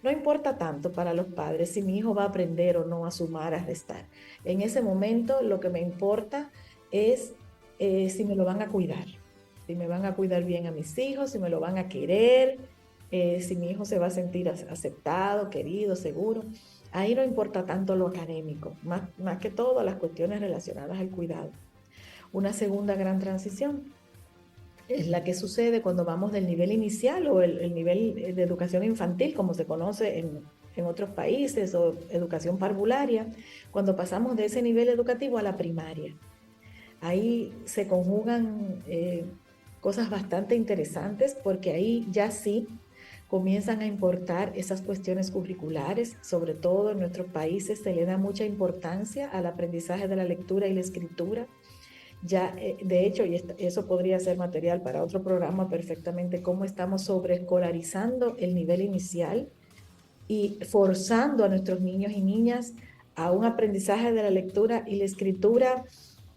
no importa tanto para los padres si mi hijo va a aprender o no a sumar, a restar. En ese momento lo que me importa es si me lo van a cuidar, si me van a cuidar bien a mis hijos, si me lo van a querer, si mi hijo se va a sentir aceptado, querido, seguro. Ahí no importa tanto lo académico, más que todo las cuestiones relacionadas al cuidado. Una segunda gran transición es la que sucede cuando vamos del nivel inicial o el nivel de educación infantil, como se conoce en otros países, o educación parvularia, cuando pasamos de ese nivel educativo a la primaria. Ahí se conjugan cosas bastante interesantes porque ahí ya sí comienzan a importar esas cuestiones curriculares, sobre todo en nuestros países se le da mucha importancia al aprendizaje de la lectura y la escritura. Ya, de hecho, y eso podría ser material para otro programa perfectamente, cómo estamos sobreescolarizando el nivel inicial y forzando a nuestros niños y niñas a un aprendizaje de la lectura y la escritura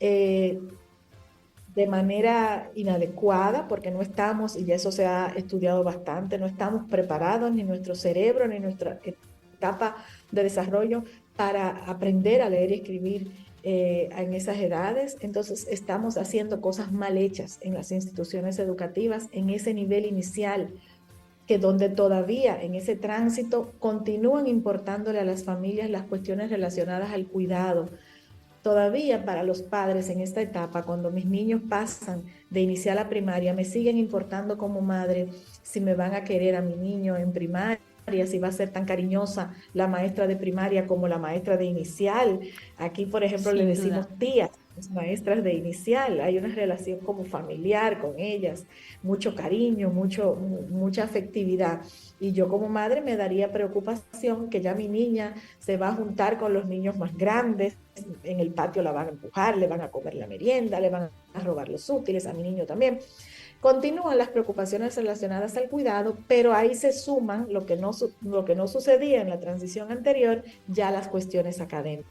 de manera inadecuada, porque no estamos, y ya eso se ha estudiado bastante, no estamos preparados, ni nuestro cerebro, ni nuestra etapa de desarrollo para aprender a leer y escribir en esas edades. Entonces estamos haciendo cosas mal hechas en las instituciones educativas en ese nivel inicial, que donde todavía en ese tránsito continúan importándole a las familias las cuestiones relacionadas al cuidado. Todavía para los padres en esta etapa, cuando mis niños pasan de inicial a primaria, me siguen importando como madre si me van a querer a mi niño en primaria, si va a ser tan cariñosa la maestra de primaria como la maestra de inicial. Aquí, por ejemplo, le decimos tías, las maestras de inicial. Hay una relación como familiar con ellas, mucho cariño, mucha afectividad. Y yo como madre me daría preocupación que ya mi niña se va a juntar con los niños más grandes, en el patio la van a empujar, le van a comer la merienda, le van a robar los útiles, a mi niño también. Continúan las preocupaciones relacionadas al cuidado, pero ahí se suman lo que no sucedía en la transición anterior, ya las cuestiones académicas.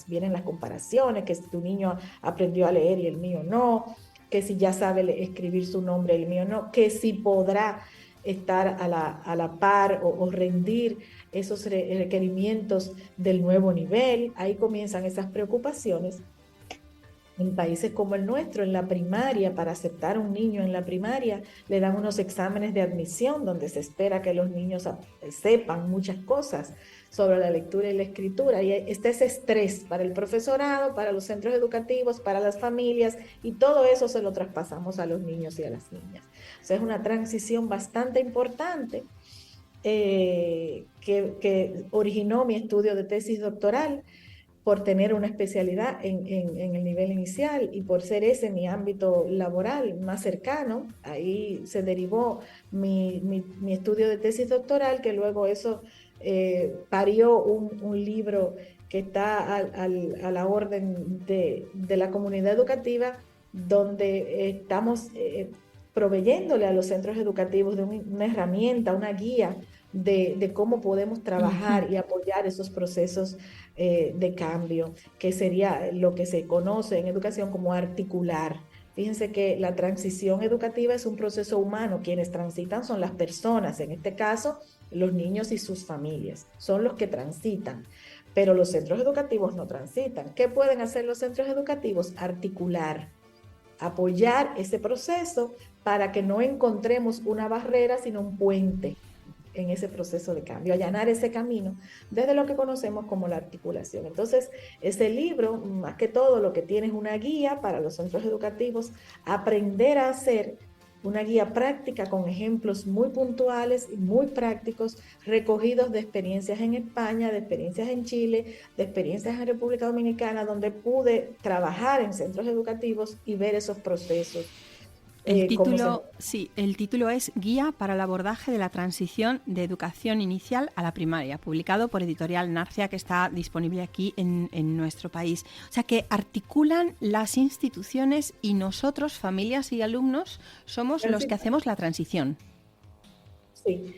Vienen las comparaciones, que si tu niño aprendió a leer y el mío no, que si ya sabe escribir su nombre y el mío no, que si podrá estar a la par o rendir esos requerimientos del nuevo nivel. Ahí comienzan esas preocupaciones. En países como el nuestro, en la primaria, para aceptar a un niño en la primaria, le dan unos exámenes de admisión donde se espera que los niños sepan muchas cosas sobre la lectura y la escritura. Y está ese estrés para el profesorado, para los centros educativos, para las familias, y todo eso se lo traspasamos a los niños y a las niñas. O sea, es una transición bastante importante que originó mi estudio de tesis doctoral, por tener una especialidad en el nivel inicial y por ser ese mi ámbito laboral más cercano. Ahí se derivó mi estudio de tesis doctoral, que luego eso parió un libro que está a la orden de la comunidad educativa, donde estamos proveyéndole a los centros educativos de una herramienta, una guía de cómo podemos trabajar y apoyar esos procesos de cambio, que sería lo que se conoce en educación como articular. Fíjense que la transición educativa es un proceso humano. Quienes transitan son las personas, en este caso los niños y sus familias, son los que transitan. pero los centros educativos no transitan. ¿Qué pueden hacer los centros educativos? Articular, apoyar ese proceso para que no encontremos una barrera, sino un puente en ese proceso de cambio, allanar ese camino desde lo que conocemos como la articulación. Entonces, ese libro, más que todo, lo que tiene es una guía para los centros educativos, aprender a hacer una guía práctica con ejemplos muy puntuales y muy prácticos, recogidos de experiencias en España, de experiencias en Chile, de experiencias en República Dominicana, donde pude trabajar en centros educativos y ver esos procesos. El título es Guía para el abordaje de la transición de educación inicial a la primaria, publicado por Editorial Narcia, que está disponible aquí en nuestro país. O sea, que articulan las instituciones y nosotros, familias y alumnos, somos los que hacemos la transición. Sí,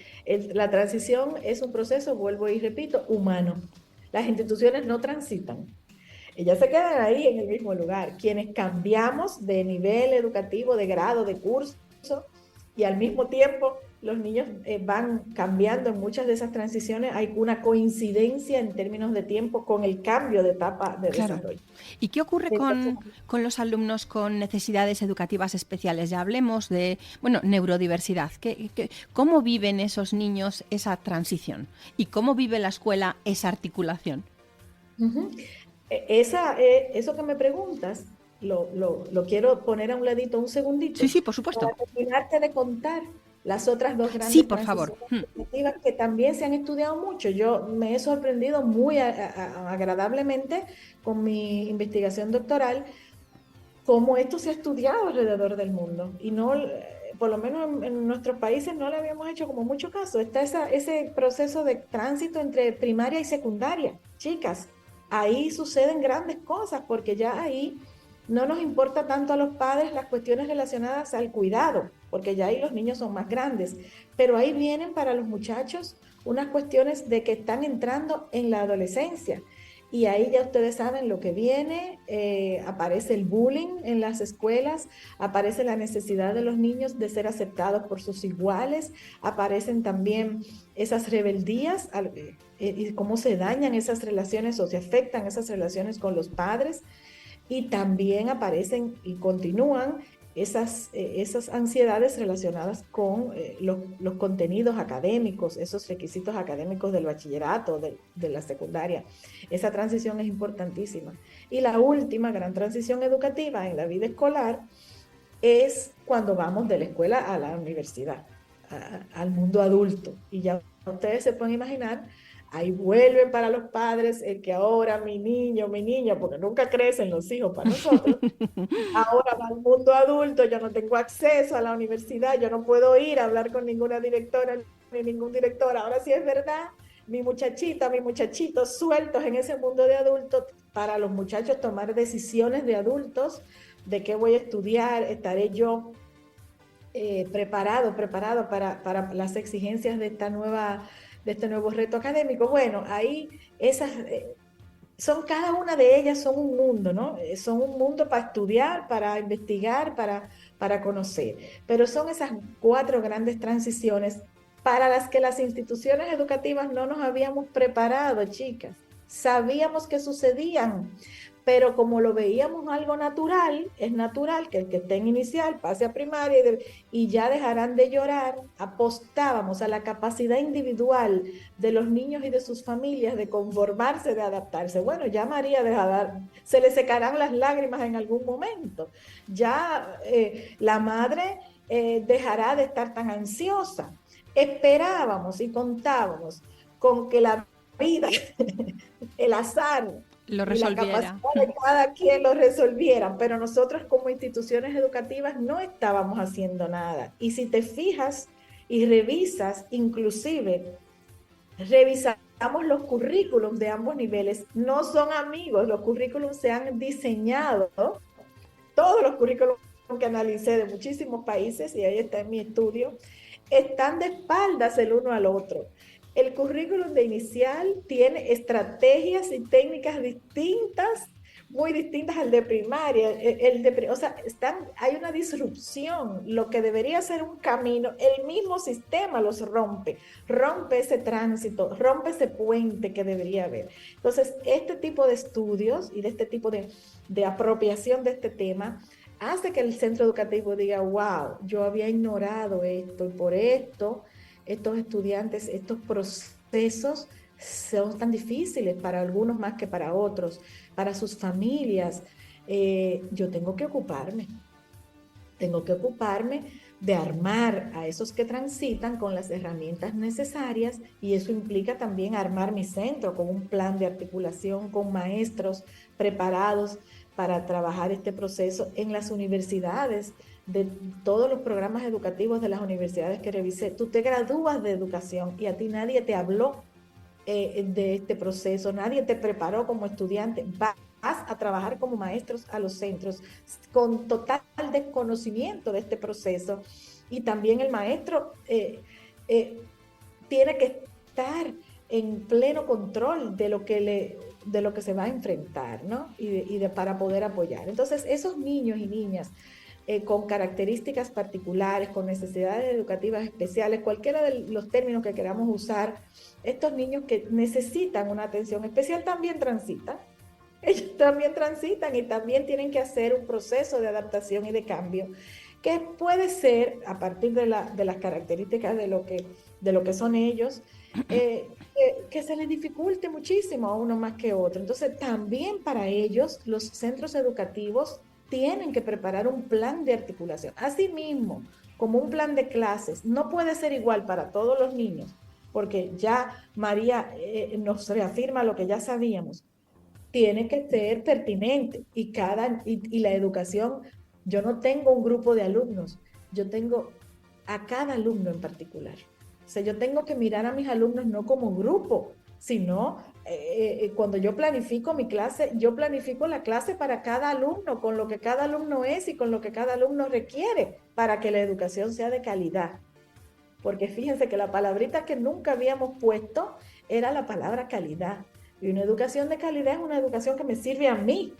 la transición es un proceso, vuelvo y repito, humano. Las instituciones no transitan. Ellas se quedan ahí en el mismo lugar. Quienes cambiamos de nivel educativo, de grado, de curso, y al mismo tiempo los niños van cambiando en muchas de esas transiciones. Hay una coincidencia en términos de tiempo con el cambio de etapa de desarrollo. ¿Y qué ocurre con los alumnos con necesidades educativas especiales? Ya hablemos de, neurodiversidad. ¿Cómo viven esos niños esa transición? ¿Y cómo vive la escuela esa articulación? Eso que me preguntas, lo quiero poner a un ladito un segundito. Sí, por supuesto. Para terminarte de contar las otras dos grandes sí, por favor. Educativas que también se han estudiado mucho. Yo me he sorprendido muy agradablemente con mi investigación doctoral, cómo esto se ha estudiado alrededor del mundo. Y no, por lo menos en nuestros países no le habíamos hecho como mucho caso. Está ese proceso de tránsito entre primaria y secundaria. Chicas, ahí suceden grandes cosas, porque ya ahí no nos importa tanto a los padres las cuestiones relacionadas al cuidado, porque ya ahí los niños son más grandes, pero ahí vienen para los muchachos unas cuestiones de que están entrando en la adolescencia, y ahí ya ustedes saben lo que viene. Aparece el bullying en las escuelas, aparece la necesidad de los niños de ser aceptados por sus iguales, aparecen también esas rebeldías y cómo se dañan esas relaciones o se afectan esas relaciones con los padres, y también aparecen y continúan esas ansiedades relacionadas con los contenidos académicos, esos requisitos académicos del bachillerato, de la secundaria. Esa transición es importantísima. Y la última gran transición educativa en la vida escolar es cuando vamos de la escuela a la universidad, al mundo adulto. Y ya ustedes se pueden imaginar, ahí vuelven para los padres el que ahora mi niño, mi niña, porque nunca crecen los hijos para nosotros, ahora va al mundo adulto, yo no tengo acceso a la universidad, yo no puedo ir a hablar con ninguna directora ni ningún director. Ahora sí es verdad, mi muchachita, mi muchachito sueltos en ese mundo de adultos, para los muchachos tomar decisiones de adultos, de qué voy a estudiar, estaré yo preparado para las exigencias de este nuevo reto académico. Bueno, ahí cada una de ellas son un mundo, ¿no? Son un mundo para estudiar, para investigar, para conocer. Pero son esas 4 grandes transiciones para las que las instituciones educativas no nos habíamos preparado, chicas. Sabíamos que sucedían, pero como lo veíamos algo natural, es natural que el que esté en inicial pase a primaria y ya dejarán de llorar. Apostábamos a la capacidad individual de los niños y de sus familias de conformarse, de adaptarse. Bueno, ya María se le secarán las lágrimas en algún momento. Ya la madre dejará de estar tan ansiosa. Esperábamos y contábamos con que la vida, el azar, lo resolviera. Y la capacidad de cada quien lo resolviera, pero nosotros como instituciones educativas no estábamos haciendo nada. Y si te fijas y revisas, inclusive revisamos los currículums de ambos niveles, no son amigos. Los currículums se han diseñado, todos los currículums que analicé de muchísimos países, y ahí está en mi estudio, están de espaldas el uno al otro. El currículum de inicial tiene estrategias y técnicas distintas, muy distintas al de primaria. O sea, hay una disrupción. Lo que debería ser un camino, el mismo sistema los rompe ese tránsito, rompe ese puente que debería haber. Entonces, este tipo de estudios y de este tipo de apropiación de este tema hace que el centro educativo diga, wow, yo había ignorado esto y por esto estos estudiantes, estos procesos son tan difíciles para algunos más que para otros, para sus familias. Yo tengo que ocuparme de armar a esos que transitan con las herramientas necesarias, y eso implica también armar mi centro con un plan de articulación, con maestros preparados para trabajar este proceso en las universidades. De todos los programas educativos de las universidades que revisé, tú te gradúas de educación y a ti nadie te habló de este proceso, nadie te preparó como estudiante. Vas a trabajar como maestros a los centros con total desconocimiento de este proceso, y también el maestro tiene que estar en pleno control de lo que se va a enfrentar, ¿no? Para poder apoyar. Entonces, esos niños y niñas con características particulares, con necesidades educativas especiales, cualquiera de los términos que queramos usar, estos niños que necesitan una atención especial también transitan. Ellos también transitan y también tienen que hacer un proceso de adaptación y de cambio, que puede ser, a partir de las características de lo que son ellos, que se les dificulte muchísimo a uno más que a otro. Entonces, también para ellos, los centros educativos tienen que preparar un plan de articulación. Asimismo, como un plan de clases, no puede ser igual para todos los niños, porque ya María nos reafirma lo que ya sabíamos. Tiene que ser pertinente y la educación, yo no tengo un grupo de alumnos, yo tengo a cada alumno en particular. O sea, yo tengo que mirar a mis alumnos no como grupo, sino cuando yo planifico mi clase, yo planifico la clase para cada alumno, con lo que cada alumno es y con lo que cada alumno requiere para que la educación sea de calidad. Porque fíjense que la palabrita que nunca habíamos puesto era la palabra calidad. Y una educación de calidad es una educación que me sirve a mí,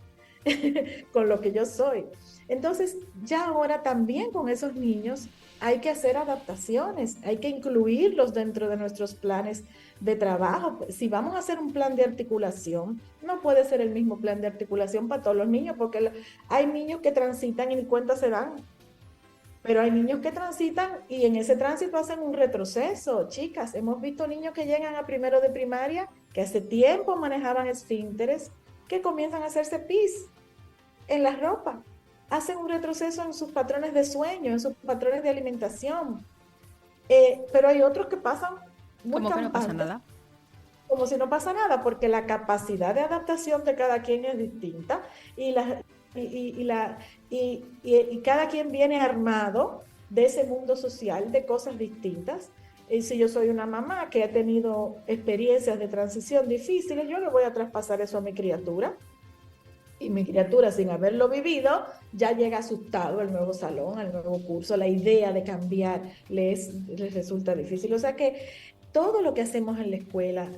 con lo que yo soy. Entonces, ya ahora también con esos niños hay que hacer adaptaciones, hay que incluirlos dentro de nuestros planes de trabajo. Si vamos a hacer un plan de articulación, no puede ser el mismo plan de articulación para todos los niños, porque hay niños que transitan y ni cuenta se dan. Pero hay niños que transitan y en ese tránsito hacen un retroceso. Chicas, hemos visto niños que llegan a primero de primaria, que hace tiempo manejaban esfínteres, que comienzan a hacerse pis en la ropa. Hacen un retroceso en sus patrones de sueño, en sus patrones de alimentación. Pero hay otros que pasan muy ¿Cómo que no pasa nada? Como si no pasa nada, porque la capacidad de adaptación de cada quien es distinta y cada quien viene armado de ese mundo social, de cosas distintas. Y si yo soy una mamá que ha tenido experiencias de transición difíciles, yo le voy a traspasar eso a mi criatura. Y mi criatura, sin haberlo vivido, ya llega asustado al nuevo salón, al nuevo curso. La idea de cambiar les resulta difícil. O sea que todo lo que hacemos en la escuela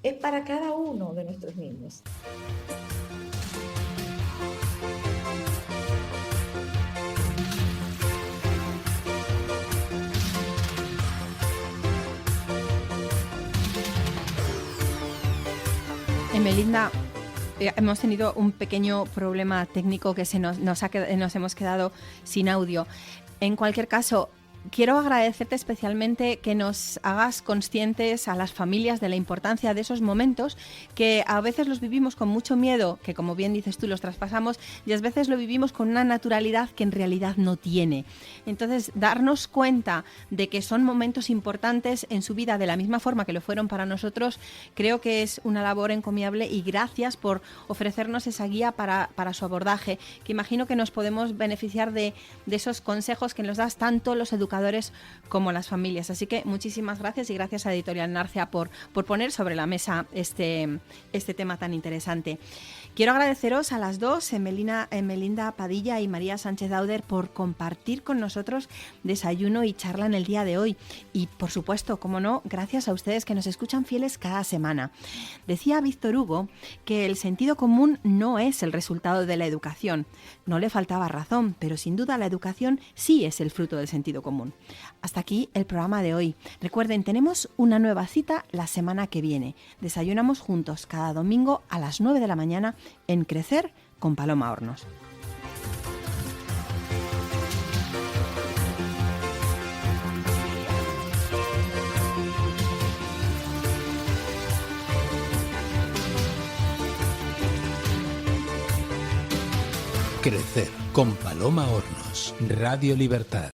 es para cada uno de nuestros niños. Melinda, hemos tenido un pequeño problema técnico que nos hemos quedado sin audio. En cualquier caso, quiero agradecerte especialmente que nos hagas conscientes a las familias de la importancia de esos momentos que a veces los vivimos con mucho miedo, que como bien dices tú los traspasamos, y a veces lo vivimos con una naturalidad que en realidad no tiene. Entonces, darnos cuenta de que son momentos importantes en su vida de la misma forma que lo fueron para nosotros, creo que es una labor encomiable, y gracias por ofrecernos esa guía para su abordaje, que imagino que nos podemos beneficiar de esos consejos que nos das tanto los educadores educadores como las familias. Así que muchísimas gracias y gracias a Editorial Narcea por poner sobre la mesa este tema tan interesante. Quiero agradeceros a las dos, Emelinda Padilla y María Sánchez Dauder, por compartir con nosotros desayuno y charla en el día de hoy. Y, por supuesto, como no, gracias a ustedes que nos escuchan fieles cada semana. Decía Víctor Hugo que el sentido común no es el resultado de la educación. No le faltaba razón, pero sin duda la educación sí es el fruto del sentido común. Hasta aquí el programa de hoy. Recuerden, tenemos una nueva cita la semana que viene. Desayunamos juntos cada domingo a las 9 de la mañana en Crecer con Paloma Hornos. Crecer con Paloma Hornos. Radio Libertad.